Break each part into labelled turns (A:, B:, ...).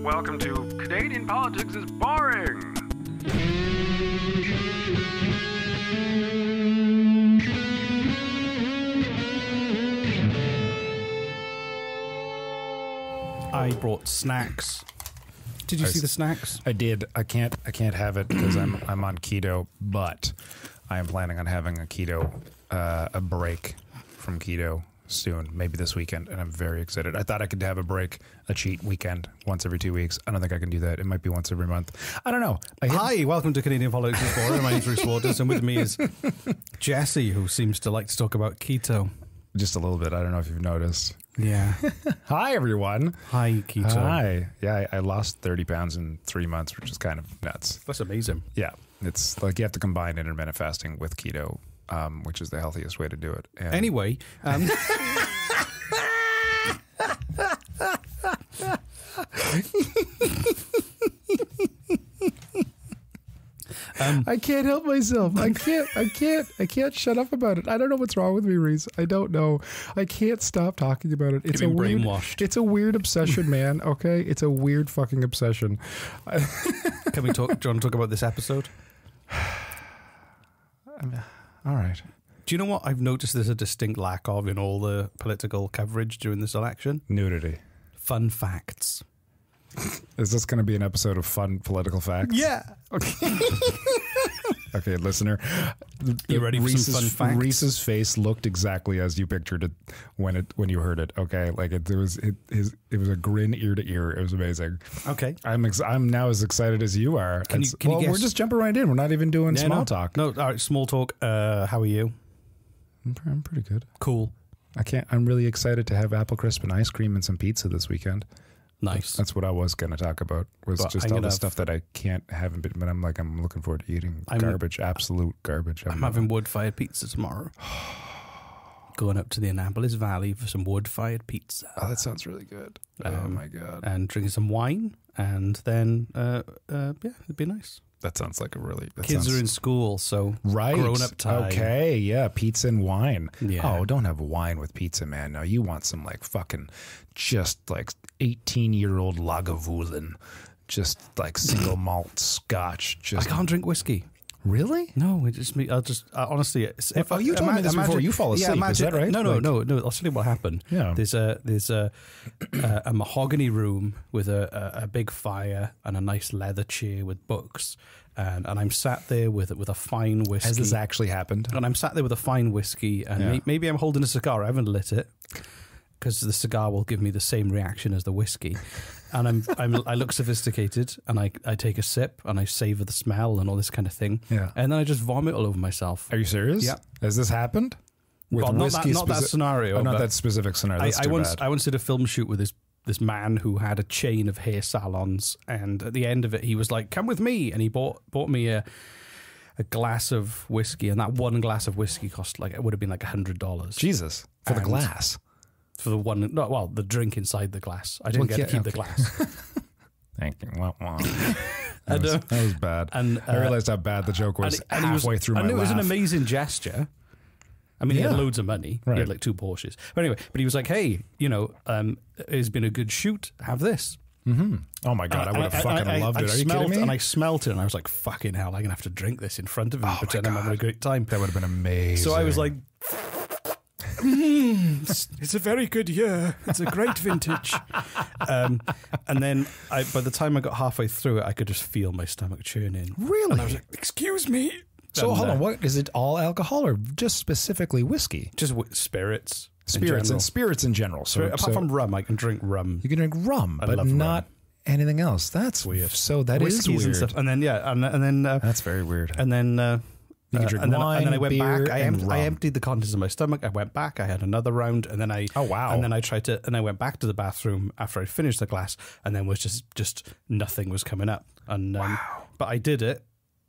A: welcome to Canadian Politics is Boring.
B: I brought snacks. Did you see the snacks?
C: I did. I can't have it because I'm on keto, but I am planning on having a break from keto soon, maybe this weekend, and I'm very excited. I thought I could have a break, a cheat weekend once every 2 weeks. I don't think I can do that. It might be once every month. I don't know.
B: Hi, welcome to Canadian Politics is Boring. My name's Bruce Waters, and with me is Jesse, who seems to like to talk about keto.
C: Just a little bit. I don't know if you've noticed.
B: Yeah.
C: Hi, everyone.
B: Hi, keto.
C: Hi. Yeah, I lost 30 pounds in 3 months, which is kind of nuts.
B: That's amazing.
C: Yeah. It's like you have to combine intermittent fasting with keto, which is the healthiest way to do it. And
B: Anyway,
C: I can't help myself. I can't shut up about it. I don't know what's wrong with me, Reese. I don't know. I can't stop talking about it. It's
B: You've
C: a
B: been
C: weird,
B: brainwashed.
C: It's a weird obsession, man. Okay, it's a weird fucking obsession.
B: can we talk? Do you want to talk about this episode?
C: All right.
B: Do you know what I've noticed there's a distinct lack of in all the political coverage during this election?
C: Nudity.
B: Fun facts.
C: Is this going to be an episode of fun political facts?
B: Yeah.
C: Okay, listener.
B: You ready for some fun facts?
C: Reese's face looked exactly as you pictured it when you heard it. Okay, like it was a grin ear to ear. It was amazing.
B: Okay.
C: I'm now as excited as you are.
B: Can you guess?
C: We're just jumping right in. We're not even doing small talk.
B: No, all right, small talk. How are you?
C: I'm pretty good.
B: Cool.
C: I'm really excited to have apple crisp and ice cream and some pizza this weekend.
B: Nice.
C: That's what I was going to talk about. Was
B: But
C: just
B: I'm
C: all
B: gonna
C: the
B: have-
C: stuff that I haven't been. But I'm looking forward to eating garbage, absolute garbage.
B: I'm having wood-fired pizza tomorrow. Going up to the Annapolis Valley for some wood-fired pizza.
C: Oh, that sounds really good. Oh my god,
B: And drinking some wine, and then it'd be nice.
C: that sounds like a really.
B: Kids are in school, so
C: right.
B: grown-up time.
C: Okay, yeah, pizza and wine.
B: Yeah.
C: Oh, don't have wine with pizza, man. No, you want some like fucking, just like 18-year-old Lagavulin, just like single malt Scotch. Just
B: I can't drink whiskey.
C: really.
B: No, it just me. I'll just honestly. If
C: Oh, you told me this before you fall asleep. Is that right?
B: No.
C: Like-
B: I'll tell you what happened.
C: Yeah.
B: There's a mahogany room with a big fire and a nice leather chair with books, and I'm sat there with a fine whiskey.
C: Has this actually happened?
B: And I'm sat there with a fine whiskey, and
C: Yeah.
B: maybe I'm holding a cigar. I haven't lit it because the cigar will give me the same reaction as the whiskey. And I look sophisticated, and I take a sip, and I savor the smell and all this kind of thing.
C: Yeah.
B: And then I just vomit all over myself.
C: Are you serious?
B: Yeah.
C: Has this happened? With
B: Well, not that scenario.
C: Oh, not
B: but
C: that specific scenario. That's
B: I
C: too
B: once
C: bad.
B: did a film shoot with this man who had a chain of hair salons, and at the end of it, he was like, "Come with me," and he bought me a glass of whiskey, and that one glass of whiskey cost it would have been like $100.
C: Jesus, for the
B: And-
C: glass.
B: For the one, no, well, the drink inside the glass. I didn't
C: Well,
B: get to
C: yeah,
B: keep the
C: okay.
B: glass.
C: Thank you. Wah, wah.
B: And,
C: That was bad.
B: and,
C: I realized how bad the joke was
B: and he was-
C: halfway through my
B: and it was an
C: laugh.
B: amazing gesture. I mean, he
C: Yeah.
B: had loads of money. He
C: Right.
B: had like 2 Porsches. But anyway, he was like, "Hey, it's been a good shoot. Have this."
C: Oh my god, I would have fucking loved it. Are you kidding me?
B: And I smelt it, and I was like, "Fucking hell! I'm gonna have to drink this in front of him,
C: Oh my
B: pretend I'm having a
C: God.
B: great time."
C: That would have been amazing.
B: So I was like, it's a very good year. It's a great vintage. And then by the time I got halfway through it, I could just feel my stomach churning.
C: Really?
B: And I was like, "Excuse me."
C: So
B: And,
C: hold on, what is it? All alcohol or just specifically whiskey?
B: Just spirits.
C: Spirits
B: in
C: and
B: general.
C: spirits in general. So,
B: Apart from rum, I can drink rum.
C: you can drink rum,
B: I
C: but
B: love
C: not
B: rum.
C: anything else. That's
B: Weird.
C: So that is
B: Whiskeys
C: weird.
B: and stuff. And then and then
C: That's very weird.
B: and then
C: You can drink
B: and then,
C: wine,
B: and then I went
C: beer,
B: back. I
C: and rum.
B: emptied the contents of my stomach. I went back. I had another round, and then I
C: Oh, wow.
B: And then I tried to, and I went back to the bathroom after I finished the glass, and then was just nothing was coming up. And but I did it.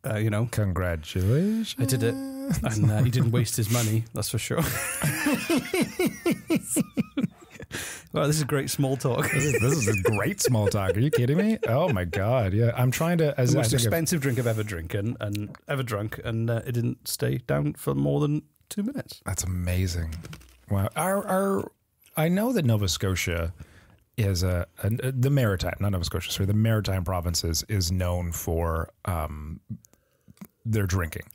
C: Congratulations.
B: I did it, and he didn't waste his money. That's for sure. Well, this is great small talk.
C: This is a great small talk. Are you kidding me? Oh my god! Yeah, I'm trying to. As
B: The
C: I
B: most
C: think of-
B: expensive drink I've ever drinking and ever drunk, and it didn't stay down for more than 2 minutes.
C: That's amazing. Wow. I know that Nova Scotia is the Maritime, not Nova Scotia, sorry, the Maritime provinces is known for their drinking.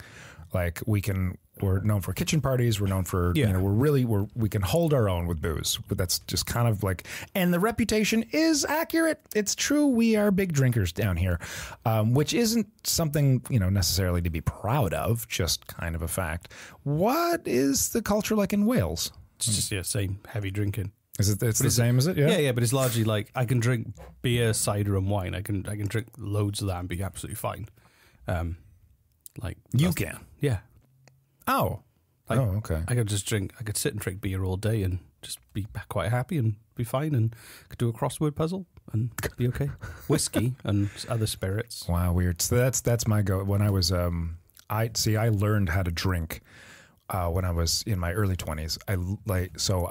C: Like we're known for kitchen parties. We're known for, we can hold our own with booze, but that's just kind of like, and the reputation is accurate. It's true. We are big drinkers down here, which isn't something, necessarily to be proud of, just kind of a fact. What is the culture like in Wales?
B: It's just, same heavy drinking.
C: Is it? It's the same, is it? Yeah.
B: Yeah, but it's largely like I can drink beer, cider, and wine. I can drink loads of that and be absolutely fine. Like
C: you can.
B: Yeah.
C: Oh. Okay.
B: I could sit and drink beer all day and just be quite happy and be fine, and could do a crossword puzzle and be okay. Whiskey and other spirits.
C: Wow, weird. So that's my go. When I was I learned how to drink when I was in my early 20s. I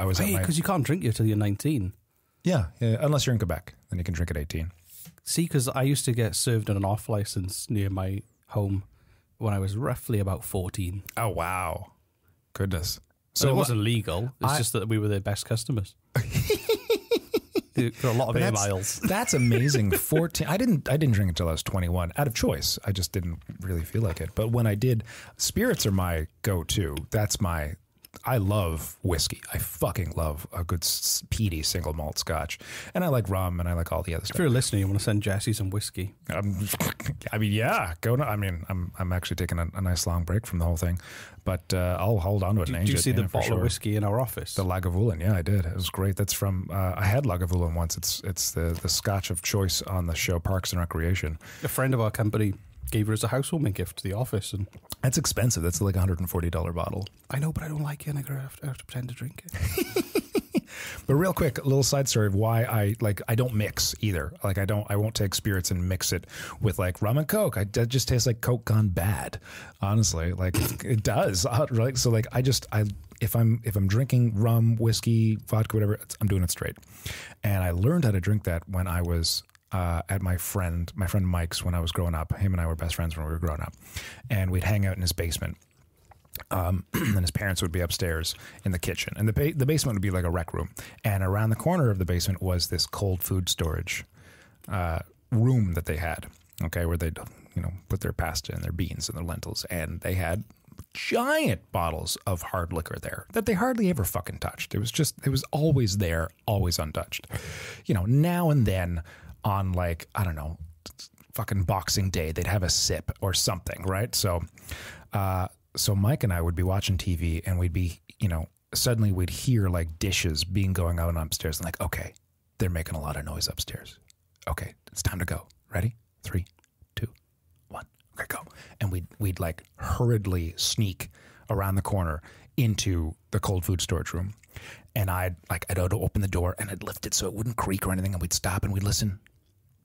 C: was
B: because you can't drink till you're 19.
C: Yeah, unless you're in Quebec, then you can drink at 18.
B: See, because I used to get served on an off license near my home when I was roughly about 14.
C: Oh, wow. Goodness.
B: So it wasn't legal. It's just that we were their best customers. There are a lot of air miles.
C: That's amazing. 14. I didn't drink until I was 21 out of choice. I just didn't really feel like it. But when I did, spirits are my go-to. I love whiskey. I fucking love a good peaty single malt scotch. And I like rum and I like all the other stuff.
B: If you're a listener, you want to send Jesse some whiskey.
C: Yeah. I'm actually taking a nice long break from the whole thing. But I'll hold on to it and
B: Did you see the bottle of whiskey in our office?
C: The Lagavulin, yeah, I did. It was great. That's from, I had Lagavulin once. It's the scotch of choice on the show Parks and Recreation.
B: A friend of our company gave her as a housewarming gift to the office. And
C: that's expensive. That's like $140 bottle.
B: I know, but I don't like it, and I have to pretend to drink it.
C: But real quick, a little side story of why I don't mix either. Like I won't take spirits and mix it with like rum and Coke. That just tastes like Coke gone bad. Honestly, like it does. Right? So like if I'm drinking rum, whiskey, vodka, whatever, I'm doing it straight. And I learned how to drink that when I was at my friend Mike's when I was growing up. Him and I were best friends when we were growing up, and we'd hang out in his basement. And his parents would be upstairs in the kitchen, and the basement would be like a rec room. And around the corner of the basement was this cold food storage room that they had. Okay, where they'd put their pasta and their beans and their lentils, and they had giant bottles of hard liquor there that they hardly ever fucking touched. It was always there, always untouched. Now and then on like, I don't know, fucking Boxing Day, they'd have a sip or something, right? So Mike and I would be watching TV and we'd be, suddenly we'd hear like dishes being going on upstairs and like, okay, they're making a lot of noise upstairs. Okay, it's time to go. Ready? 3, 2, 1. Okay, go. And we'd like hurriedly sneak around the corner into the cold food storage room. And I'd open the door and I'd lift it so it wouldn't creak or anything, and we'd stop and we'd listen.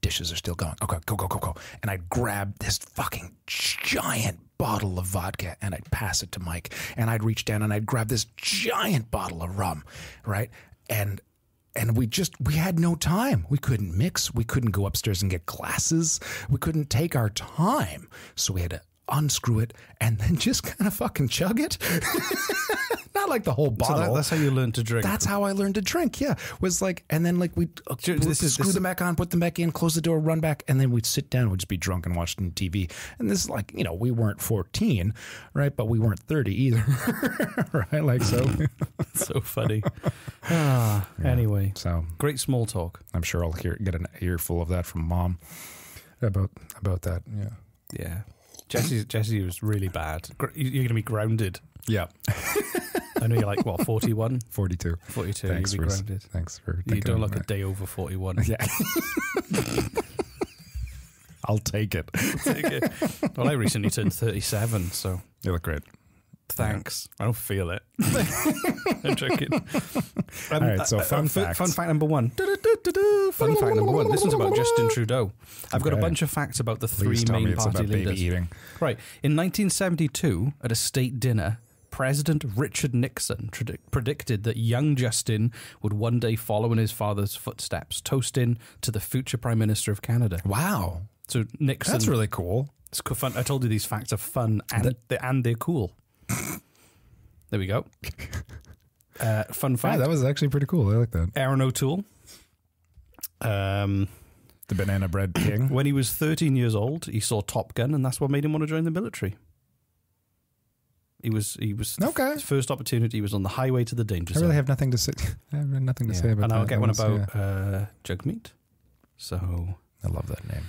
C: Dishes are still going. Okay, go. And I'd grab this fucking giant bottle of vodka and I'd pass it to Mike. And I'd reach down and I'd grab this giant bottle of rum, right? And we had no time. We couldn't mix. We couldn't go upstairs and get glasses. We couldn't take our time. So we had to unscrew it and then just kind of fucking chug it. Not like the whole bottle.
B: So that's how you learned to drink.
C: That's how I learned to drink. Yeah, was like, and then like we'd screw them back on, put them back in, close the door, run back, and then we'd sit down. We'd just be drunk and watching TV. And this is like, we weren't 14, right? But we weren't 30 either, right? Like so.
B: So funny. Anyway,
C: so
B: great small talk.
C: I'm sure I'll get an earful of that from Mom about that. Yeah.
B: Yeah. Jesse was really bad. You're going to be grounded.
C: Yeah.
B: I know you're like, what, 41?
C: 42.
B: 42,
C: Thanks
B: you'll be grounded.
C: Thanks for
B: You don't look a day over 41.
C: Yeah. I'll take it.
B: Well, I recently turned 37, so.
C: You look great.
B: Thanks. Yeah. I don't feel it. I'm joking.
C: All right, so fun
B: fact number one. Fun fact number one. This one's about Justin Trudeau. I've got a bunch of facts about the three main party leaders.
C: Baby eating.
B: Right. In 1972, at a state dinner, President Richard Nixon predicted that young Justin would one day follow in his father's footsteps, toasting to the future Prime Minister of Canada.
C: Wow.
B: So Nixon...
C: That's really cool.
B: It's fun. I told you these facts are fun and they're cool. There we go. Fun fact.
C: Yeah, that was actually pretty cool. I like that.
B: Aaron O'Toole, Um,
C: The Banana Bread King.
B: when he was 13 years old, he saw Top Gun, and that's what made him want to join the military. He was
C: Okay.
B: his first opportunity was on the highway to the danger
C: I
B: zone.
C: really have nothing to say. I have nothing to say about
B: and
C: that.
B: I'll get one
C: That was-
B: about Jugmeat. So
C: I love that name.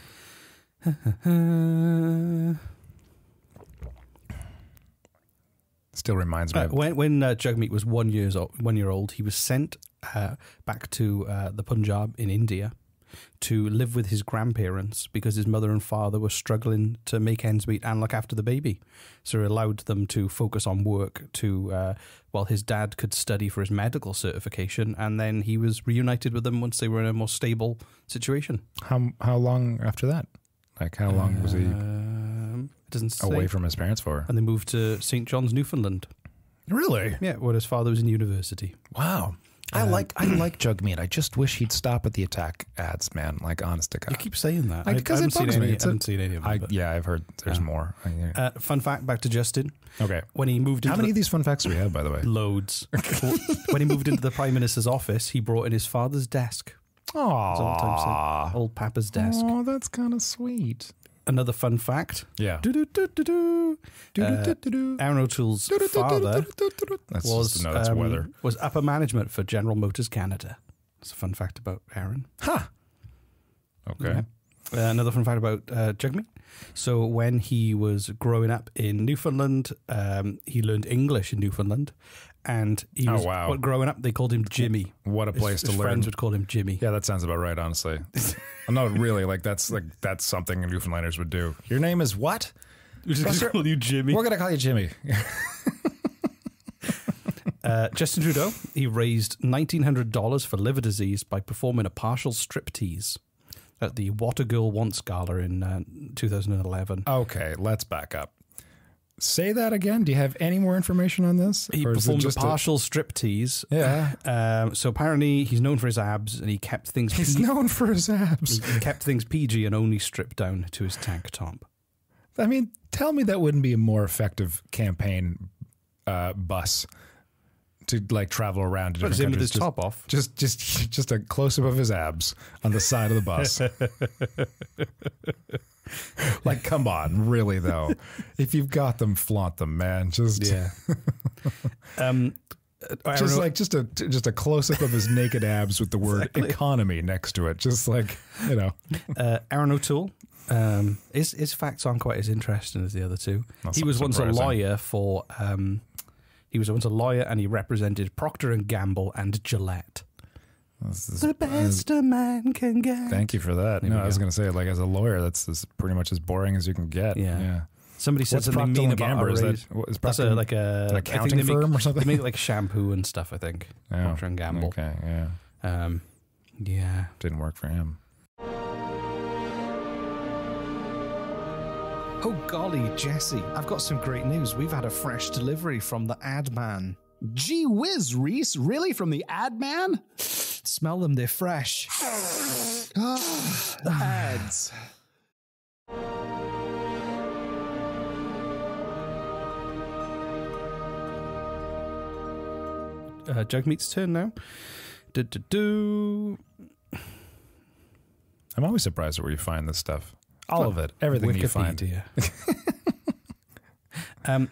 C: Still reminds me. Of,
B: when Jugmeat was 1 year old, he was sent back to the Punjab in India to live with his grandparents because his mother and father were struggling to make ends meet and look after the baby. So it allowed them to focus on work while his dad could study for his medical certification, and then he was reunited with them once they were in a more stable situation.
C: how long after that? Like how long was he
B: It doesn't say.
C: away from his parents for?
B: And they moved to St. John's, Newfoundland.
C: Really?
B: Yeah, where his father was in university.
C: Wow. I like Jugmeat. I just wish he'd stop at the attack ads, man. Like, honest to God.
B: You keep saying that.
C: Because it bugs me.
B: I haven't seen any of them. but-
C: Yeah, I've heard there's more.
B: Fun fact, back to Justin.
C: Okay.
B: When he moved into
C: How many of these fun facts do we have, by the way?
B: loads. When he moved into the Prime Minister's office, he brought in his father's desk. His old time
C: Aww.
B: old Papa's desk.
C: Oh, that's kind of sweet.
B: Another fun fact.
C: Yeah.
B: Do-do-do-do-do. Aaron O'Toole's father
C: That's that's weather.
B: was upper management for General Motors Canada. That's a fun fact about Aaron.
C: Huh. Okay.
B: Yeah. Another fun fact about Jugmeat. So when he was growing up in Newfoundland, he learned English in Newfoundland, and he was,
C: wow.
B: but growing up they called him Jimmy.
C: What a place
B: His
C: to learn.
B: friends would call him Jimmy.
C: Yeah, that sounds about right, honestly. No, really, that's something Newfoundlanders would do. Your name is what?
B: We're just going to call you Jimmy.
C: We're gonna call you Jimmy.
B: Justin Trudeau, he raised $1,900 for liver disease by performing a partial striptease at the What a Girl Wants Gala in 2011.
C: Okay, let's back up. Say that again. Do you have any more information on this?
B: He
C: Or is it
B: performed a
C: just
B: partial striptease.
C: Yeah.
B: So apparently he's known for his abs, and he kept things
C: He's known for his abs.
B: he kept things PG and only stripped down to his tank top.
C: I mean, tell me that wouldn't be a more effective campaign bus to like travel around to
B: But
C: different
B: him with
C: countries.
B: his top off.
C: Just a close up of his abs on the side of the bus. Like, come on, really though. If you've got them, flaunt them, man. Just
B: Yeah.
C: just a close up of his naked abs with the word economy next to it. Just like, you know.
B: Aaron O'Toole. His facts aren't quite as interesting as the other two.
C: That's
B: He was once a
C: surprising.
B: lawyer for. He was once a lawyer, and he represented Procter and Gamble and Gillette. The best a man can get.
C: Thank you for that.
B: There
C: No,
B: we
C: I was
B: go.
C: going to say, like, as a lawyer, that's pretty much as boring as you can get.
B: Yeah. Somebody said
C: What's
B: something
C: Procter
B: mean
C: and
B: about
C: Gamble?
B: our
C: Is
B: raise.
C: that what is
B: That's
C: Procter?
B: an
C: an
B: accounting
C: accounting firm or something?
B: They make like shampoo and stuff, I think.
C: Yeah.
B: Procter and Gamble.
C: Okay, yeah.
B: Yeah.
C: Didn't work for him.
D: Oh golly, Jesse, I've got some great news. We've had a fresh delivery from the ad man.
E: Gee whiz, Reese, really from the ad man?
D: Smell them, they're fresh.
E: The ads.
B: Jugmeat's turn now.
C: I'm always surprised at where you find this stuff. All of it. Everything you find.
B: Wikipedia.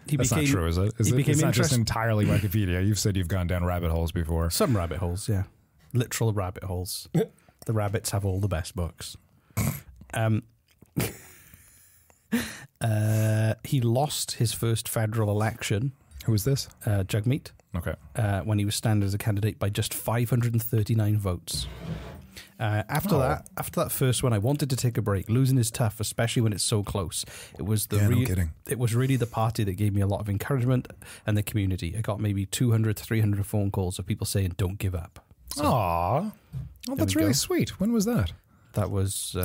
B: He
C: That's
B: became,
C: not true, is it?
B: he became
C: It's not just
B: interest-
C: entirely Wikipedia. You've said you've gone down rabbit holes before.
B: Some rabbit holes, yeah. Literal rabbit holes. The rabbits have all the best books. He lost his first federal election,
C: Who is this?
B: Jugmeat,
C: Okay.
B: when he was standing as a candidate by just 539 votes. After that first one, I wanted to take a break. Losing is tough, especially when it's so close. It was
C: Yeah, no kidding.
B: It was really the party that gave me a lot of encouragement and the community. I got maybe 200, 300 phone calls of people saying, "Don't give up."
C: Aw. Oh, that's
B: we
C: really
B: go.
C: sweet. When was that?
B: That was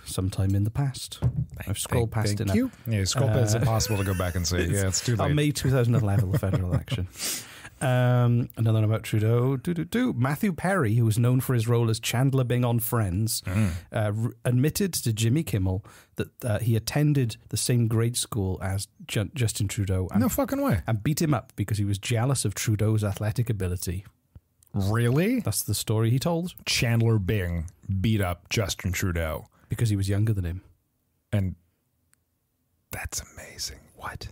B: sometime in the past. I've scrolled past it
C: Thank
B: now.
C: you. Yeah, scroll past. It's impossible to go back and see. Yeah, it's too late.
B: May 2011, the federal election. Another one about Trudeau. Matthew Perry, who was known for his role as Chandler Bing on Friends, admitted to Jimmy Kimmel that he attended the same grade school as Justin Trudeau and,
C: No fucking way.
B: and beat him up because he was jealous of Trudeau's athletic ability.
C: Really?
B: That's the story he told.
C: Chandler Bing beat up Justin Trudeau.
B: Because he was younger than him.
C: And that's amazing. What?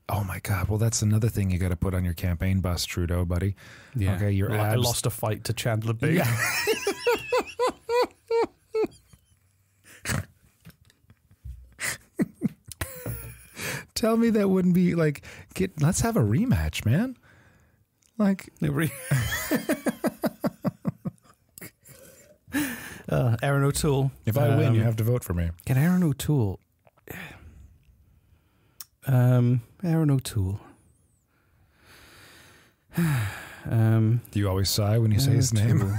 C: Oh my God. Well, that's another thing you got to put on your campaign bus, Trudeau, buddy.
B: Yeah.
C: Okay, your
B: I
C: abs.
B: lost a fight to Chandler Bing.
C: Yeah. Tell me that wouldn't be like, let's have a rematch, man. Like,
B: Aaron O'Toole.
C: if I win, you have to vote for me.
B: Get Aaron O'Toole. Aaron O'Toole.
C: Do you always sigh when you say his name?
B: O'Toole.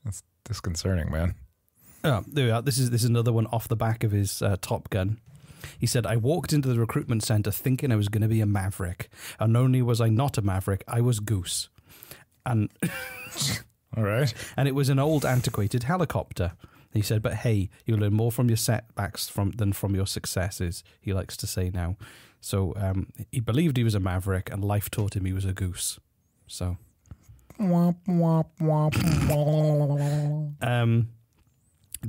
C: That's disconcerting, man.
B: Oh, there we are. This is another one off the back of his Top Gun. He said, I walked into the recruitment center thinking I was going to be a maverick. And not only was I not a maverick, I was Goose. And
C: All right.
B: and it was an old antiquated helicopter. He said, but hey, you learn more from your setbacks than from your successes, he likes to say now. So he believed he was a maverick and life taught him he was a goose. So.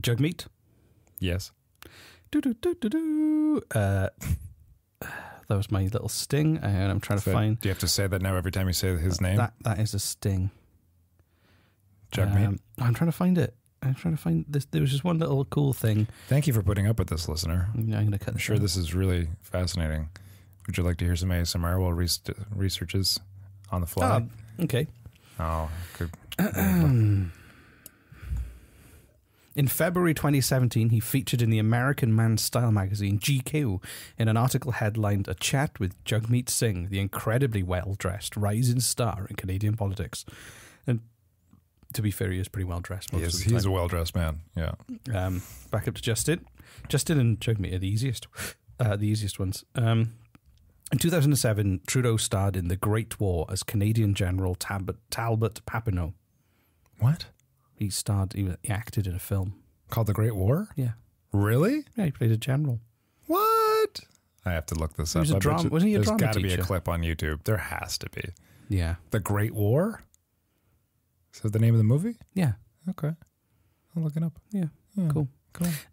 B: Jugmeat.
C: Yes.
B: That was my little sting, and I'm trying to find.
C: Do you have to say that now every time you say his name?
B: That is a sting.
C: Jugmeat.
B: I'm trying to find it. I'm trying to find this. There was just one little cool thing.
C: Thank you for putting up with this, listener.
B: I'm going to cut
C: I'm
B: this
C: sure
B: out.
C: this is really fascinating. Would you like to hear some ASMR while researches on the fly?
B: Okay.
C: Oh, good.
B: In February 2017, he featured in the American Man Style magazine GQ in an article headlined "A Chat with Jagmeet Singh, the incredibly well-dressed rising star in Canadian politics." And to be fair, he is pretty well-dressed most of the time.
C: He's a well-dressed man. Yeah.
B: Back up to Justin. Justin and Jagmeet are the easiest ones. In 2007, Trudeau starred in The Great War as Canadian General Talbot Papineau.
C: What?
B: He acted in a film.
C: Called The Great War?
B: Yeah.
C: Really?
B: Yeah, he played a general.
C: What? I have to look this up.
B: was a
C: I bet
B: drama-
C: you-
B: wasn't he a drama
C: There's got to be a
B: teacher?
C: clip on YouTube. There has to be.
B: Yeah.
C: The Great War? Is that the name of the movie?
B: Yeah.
C: Okay. I'll look it up.
B: Yeah.
C: Yeah.
B: Cool.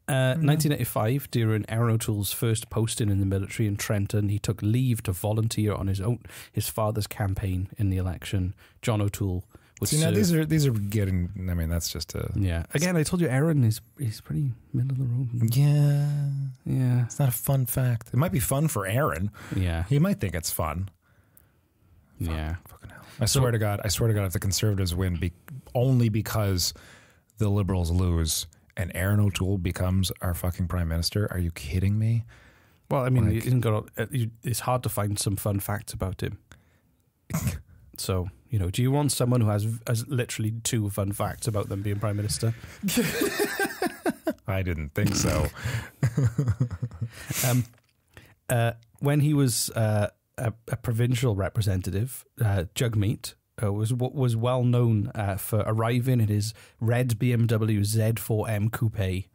B: 1985, during Aaron O'Toole's first posting in the military in Trenton, he took leave to volunteer on his father's campaign in the election. John O'Toole would
C: See, now
B: serve.
C: these are getting, I mean, that's just a...
B: Yeah. Again, I told you Aaron is pretty middle of the road.
C: Yeah.
B: Yeah.
C: It's not a fun fact. It might be fun for Aaron.
B: Yeah.
C: He might think it's fun.
B: Yeah.
C: Fucking hell. I swear to God, if the Conservatives win only because the Liberals lose and Aaron O'Toole becomes our fucking Prime Minister, are you kidding me?
B: Well, I mean,
C: Like-
B: he isn't it's hard to find some fun facts about him. So, do you want someone who has literally 2 fun facts about them being Prime Minister?
C: I didn't think so.
B: When he was a provincial representative, Jagmeet was well known for arriving in his red BMW Z4M coupe.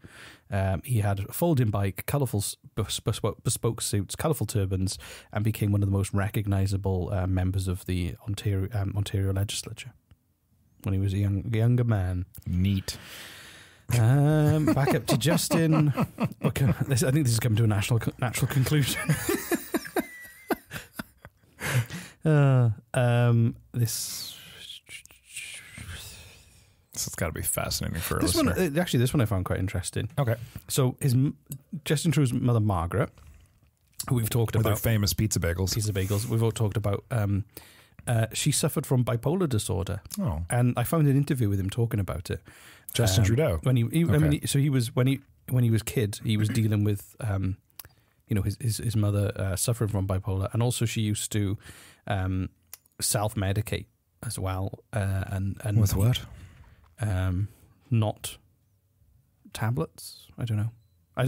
B: He had a folding bike, colourful bespoke suits, colourful turbans, and became one of the most recognisable members of the Ontario legislature when he was a younger man.
C: Neat.
B: Back up to Justin. Okay, I think this is coming to a natural conclusion. This
C: This has got to be fascinating for a
B: this
C: listener.
B: one actually, this one I found quite interesting.
C: Okay.
B: So Justin Trudeau's mother Margaret, who we've talked
C: With their
B: about,
C: famous pizza bagels.
B: pizza bagels. We've all talked about. She suffered from bipolar disorder,
C: Oh.
B: and I found an interview with him talking about it.
C: Justin Trudeau.
B: When he I mean,
C: Okay.
B: so he was when he was kid, he was dealing with his mother suffering from bipolar, and also she used to self-medicate as well, and
C: With what?
B: not tablets. I don't know. I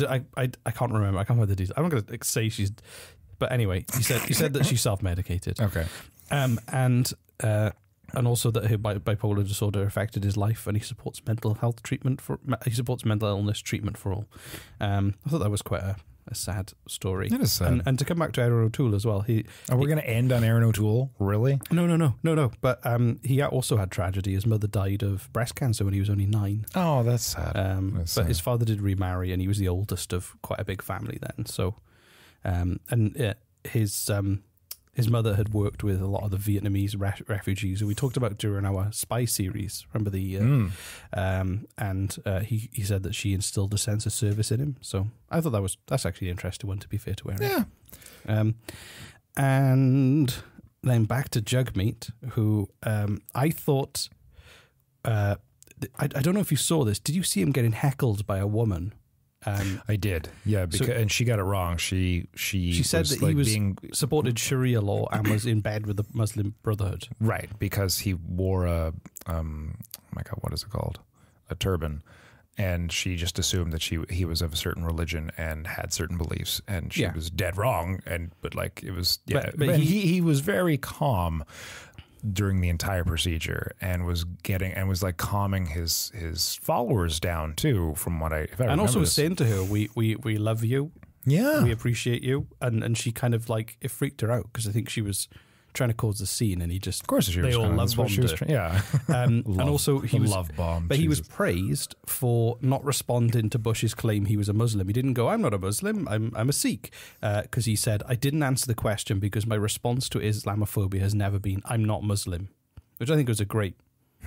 B: can't remember. I can't remember the details. I'm not going to say she's, but anyway, he said that she self-medicated.
C: Okay.
B: And also that her bipolar disorder affected his life, and he supports mental illness treatment for all. I thought that was quite sad story.
C: That is sad.
B: And to come back to Aaron O'Toole as well,
C: Are we going to end on Aaron O'Toole? Really?
B: No. But he also had tragedy. His mother died of breast cancer when he was only 9.
C: Oh, that's sad. That's
B: But
C: sad.
B: his father did remarry, and he was the oldest of quite a big family then. So, his mother had worked with a lot of the Vietnamese refugees who we talked about during our spy series. Remember the he said that she instilled a sense of service in him. So I thought that's actually an interesting one, to be fair to Aaron.
C: Yeah.
B: And then back to Jugmeat, who I thought I don't know if you saw this. Did you see him getting heckled by a woman?
C: I did, yeah, because and she got it wrong. She
B: said that he was supported Sharia law and was in bed with the Muslim Brotherhood.
C: Right, because he wore a oh my God, what is it called? A turban, and she just assumed that he was of a certain religion and had certain beliefs, and she was dead wrong. But like it was, but he was very calm during the entire procedure and was like calming his followers down too, from what I
B: also was saying to her, we love you, we appreciate you, and she kind of like, it freaked her out because I think she was trying to cause the scene, and he just,
C: of course,
B: they all love bombed her. And also he was
C: love bomb,
B: but he was praised for not responding to Bush's claim he was a Muslim. He didn't go, I'm not a Muslim, I'm a Sikh, because he said, I didn't answer the question because my response to Islamophobia has never been, I'm not Muslim, which I think was a great.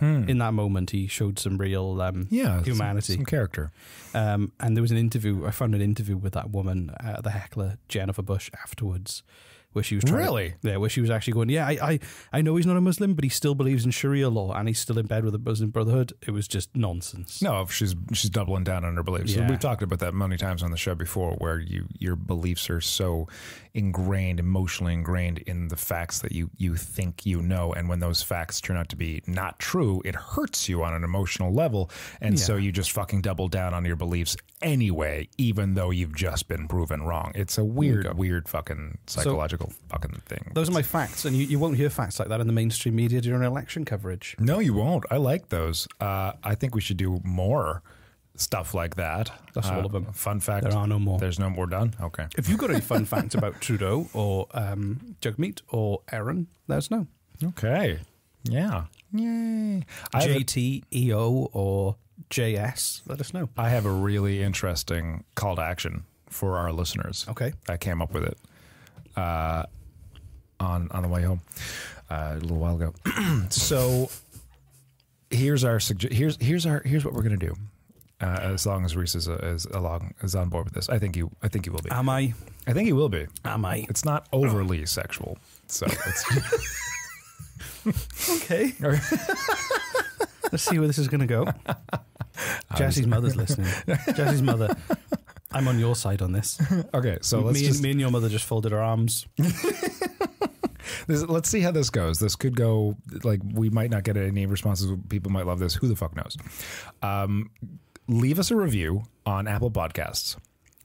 B: In that moment, he showed some real humanity,
C: some character.
B: And there was an interview. I found an interview with that woman, the heckler Jennifer Bush, afterwards, where she was where she was actually going, I know he's not a Muslim, but he still believes in Sharia law, and he's still in bed with the Muslim Brotherhood. It was just nonsense.
C: No, she's doubling down on her beliefs.
B: Yeah.
C: We've talked about that many times on the show before, where your beliefs are so emotionally ingrained in the facts that you think you know, and when those facts turn out to be not true, it hurts you on an emotional level, and so you just fucking double down on your beliefs anyway, even though you've just been proven wrong. It's a weird fucking psychological fucking thing.
B: Those are my facts, and you won't hear facts like that in the mainstream media during election coverage.
C: No, you won't. I like those. I think we should do more stuff like that.
B: That's all of them.
C: Fun fact.
B: There are no more.
C: There's no more done? Okay.
B: If you've got any fun facts about Trudeau or Jugmeat or Aaron, let us know.
C: Okay. Yeah. Yay.
B: JT, EO, or JS, let us know.
C: I have a really interesting call to action for our listeners.
B: Okay.
C: I came up with it on the way home a little while ago. So here's our here's what we're gonna do. As long as Reese is on board with this, I think you will be.
B: Am I?
C: I think you will be.
B: Am I?
C: It's not overly sexual, so it's
B: okay. Let's see where this is going to go. Jesse's mother's listening. Jesse's mother, I'm on your side on this.
C: Okay, so
B: me and your mother just folded our arms.
C: Let's see how this goes. This could go, like, we might not get any responses. People might love this. Who the fuck knows? Leave us a review on Apple Podcasts.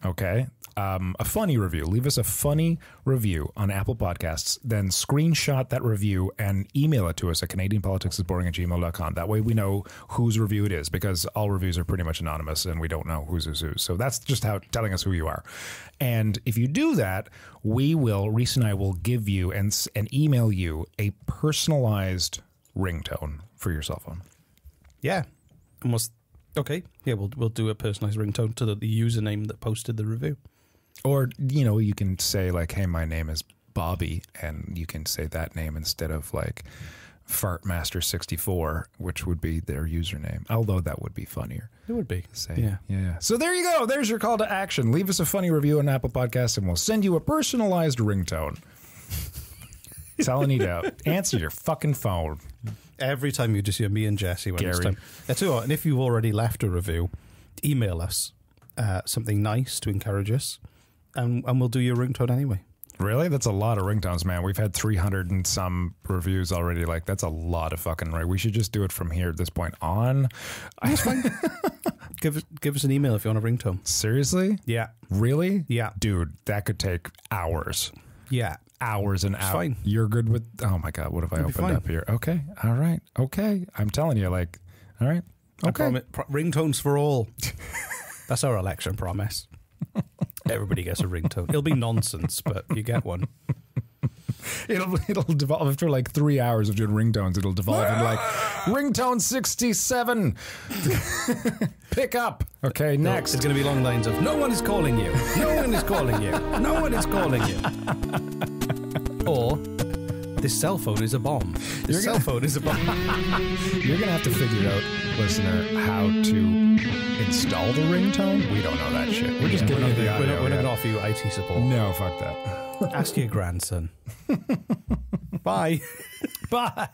C: Okay. A funny review. Leave us a funny review on Apple Podcasts, then screenshot that review and email it to us at CanadianPoliticsIsBoring@gmail.com. That way we know whose review it is, because all reviews are pretty much anonymous and we don't know who's who's. So that's just how telling us who you are. And if you do that, Reese and I will give you and email you a personalized ringtone for your cell phone.
B: Yeah. Almost. Okay. Yeah, we'll do a personalized ringtone to the username that posted the review.
C: Or, you can say like, hey, my name is Bobby, and you can say that name instead of like Fartmaster64, which would be their username. Although that would be funnier.
B: It would be.
C: Say, yeah. So there you go. There's your call to action. Leave us a funny review on Apple Podcasts and we'll send you a personalized ringtone. Telling you to answer your fucking phone.
B: Every time you just hear me and Jesse when it's time. That's all. And if you've already left a review, email us something nice to encourage us, and we'll do your ringtone anyway.
C: Really? That's a lot of ringtones, man. We've had 300 and some reviews already. Like, that's a lot of fucking right. We should just do it from here at this point on.
B: That's fine. Give us an email if you want a ringtone.
C: Seriously?
B: Yeah.
C: Really?
B: Yeah.
C: Dude, that could take hours.
B: Yeah.
C: Hours and hours.
B: Fine.
C: You're good with, oh my God, what have I opened up here? Okay. All right. Okay. I'm telling you, like, all right. Okay.
B: Ringtones for all. That's our election promise. Everybody gets a ringtone. It'll be nonsense, but you get one.
C: It'll devolve after like 3 hours of doing ringtones. It'll devolve into like ringtone 67. Pick up. Okay, next.
B: It's going to be along the lines of no one is calling you. No one is calling you. No one is calling you. Or this cell phone is a bomb. This cell phone is a bomb.
C: You're gonna have to figure out, listener, how to install the ringtone. We don't know that shit. We're just giving you the audio.
B: We're not going to offer you IT support.
C: No, fuck that.
B: Ask your grandson. Bye.
C: Bye.